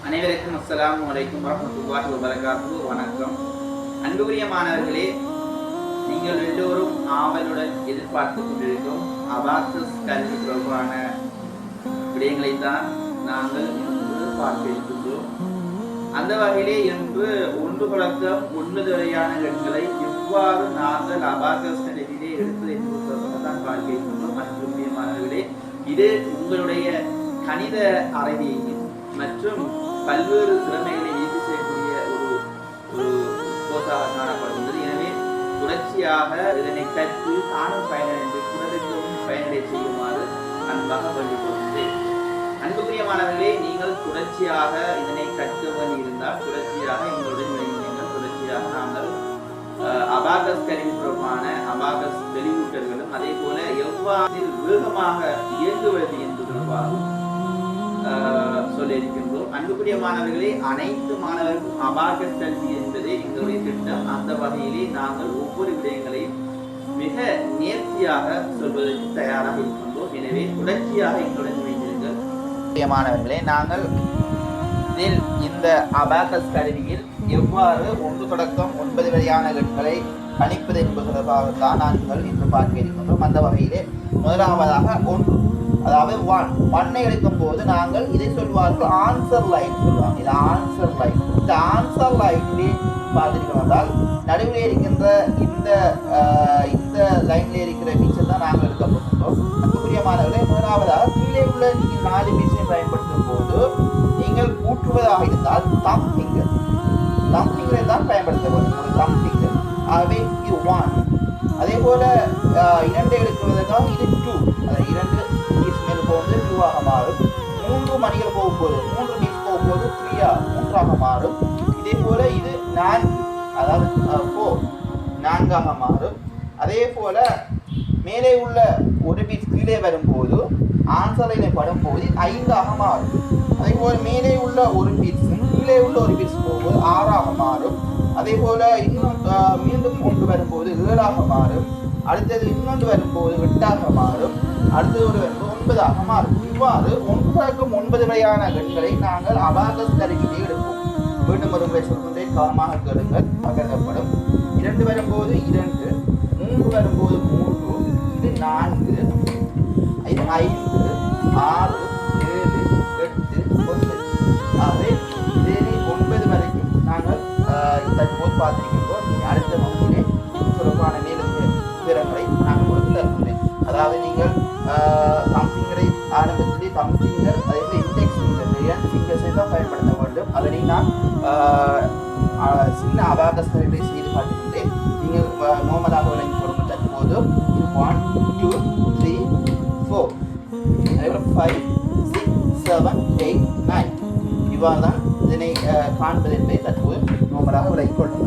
அனைவருக்கும் அஸ்ஸலாமு அலைக்கும் வரஹ்மத்துல்லாஹி வபரகாத்துஹு. வணக்கம். அன்புக்குரிய மாணவர்களே, நீங்கள் எல்லோரும் ஆவலுடன் எதிர்பார்த்து கொண்டிருக்கும் அபாக்கஸ் கல்வி தொடர்பான விடயங்களை தான் நாங்கள் இன்று பார்க்க இருக்கின்றோம். அந்த வகையிலே இன்று 1 தொடக்கம் 9 வரையான எண்களை எவ்வாறு நாங்கள் அபாக்கஸ் கல்வியிலே எடுப்பது என்பது தான் பார்க்க இருக்கின்றோம். அன்புக்குரிய மாணவர்களே, இது உங்களுடைய கணித அறிவையும் மற்றும் பல்வேறு திறமைகளை ஈர்த்து செய்யக்கூடிய ஒரு கோர்ஸாக காணப்படுகின்றது. எனவே தொடர்ச்சியாக இதனை கற்று தானும் பயனடைந்து பிறருக்கும் பயனடை செய்யுமாறு அன்பாக வேண்டிக் கொள்கிறேன். அன்புக்குரிய மாணவர்களே, நீங்கள் தொடர்ச்சியாக இதனை கற்க வேண்டி இருந்தால் தொடர்ச்சியாக எங்களுடன் இணைந்தீர்கள். தொடர்ச்சியாக நாங்கள் அபாகஸ் கருவி தொடர்பான அபாகஸ் தெளிவூட்டல்களும் அதே போல எவ்வாறு வேகமாக இயங்குவது என்பது தொடர்பாகவும் சொல்லியிருக்கின்றோம். அன்புக்குரிய மாணவர்களே, அனைத்து மாணவர்களுக்கும் அபாகஸ் கல்வி என்பதே எங்களுடைய திட்டம். அந்த வகையிலே நாங்கள் ஒவ்வொரு விடயங்களையும் மிக நேர்த்தியாக சொல்வதற்கு தயாராக இருக்கின்றோம். எனவே தொடர்ச்சியாக எங்களுடன் இணைந்திருங்கள். மாணவர்களே, நாங்கள் இதில் இந்த அபாகஸ் கருவியில் எவ்வாறு 1 தொடக்கம் 9 வரையான எண்களை கணிப்பது என்பது தொடர்பாகத்தான் நாங்கள் இன்று பார்க்க இருக்கின்றோம். அந்த வகையிலே முதலாவதாக 1, அதாவது 1 எடுக்கும் போது நாங்கள் இதை சொல்வார்கள் ஆன்சர் லைன் சொல்லுவாங்க. இது ஆன்சர் லைன். இந்த ஆன்சர் லைனிலே பார்த்துருக்கிறதால் நடுவில் இருக்கின்ற இந்த லைனில் இருக்கிற பீச்சை தான் நாங்கள் எடுக்க போகின்றோம். அன்புக்குரிய மாணவர்களே, முதலாவதாக கீழே உள்ள நீங்கள் 4 பீச்சை பயன்படுத்தும் போது நீங்கள் கூட்டுவதாக இருந்தால் தம் ஃபிங்கரை தான் பயன்படுத்த வேண்டும். தம் ஃபிங்கர். ஆகவே இது 1. அதே போல 2 எடுக்குவதற்காக இது 2. அது 2 பீஸ் மேல் போகும்போது 2ஆக மாறும். 3 மணிகள் போகும்போது 3 பீஸ் போகும்போது 3ஆக மாறும். இதே போல இது 4, அதாவது 4ஆக மாறும். அதே போல மேலே உள்ள ஒரு பீஸ் கீழே வரும்போது ஆன்சர் லைனை படும்போது 5ஆக மாறும். அதே போல மேலே உள்ள ஒரு பீஸ் கீழே உள்ள ஒரு பீஸ் போகும்போது 6ஆக மாறும். அதே போல இன்னும் மீண்டும் கொண்டு வரும்போது 7ஆக மாறும். அடுத்தது இன்னொன்று வரும்போது 8ஆக மாறும். அடுத்தது ஒரு வரும்போது 9ஆக மாறும். இவ்வாறு 1 தொடக்கம் 9 வரையான எண்களை நாங்கள் அபாகஸ் கருவியிலே எடுப்போம். மீண்டும் ஒரு முறை சொல்வதை கவனமாக கேளுங்கள். கருதப்படும் 2 வரும்போது 2, 3 வரும்போது 3, இது 4, இது 5, 6, 7, 8, 9. ஆகவே இதனை 9 வரைக்கும் நாங்கள் தற்போது பார்த்திருக்கின்றோம். அடுத்த வகுப்பிலே தொடர்பான மேலும் விவரங்களை நாங்கள் கொடுத்து தருகின்றேன். அதாவது நீங்கள் தம்பிங்கரை ஆரம்பத்திலே தம்பிங்கர் அதே போல இண்டெக்ஸ் ஃபிங்கர்ஸை தான் பயன்படுத்த வேண்டும். அதனை நான் சின்ன அபாகஸ் கருவியை செய்து காட்டுகின்றேன். நீங்கள் நோமலாக விளங்கி கொடுங்க. தற்போது 1, 2, 3, 4, அதே போல 5, 6, 7, 8, 9 இவ்வாறு தான் இதனை காண்பது என்பதை தற்போது நோமலாக விளங்கிக் கொள்ளுங்கள்.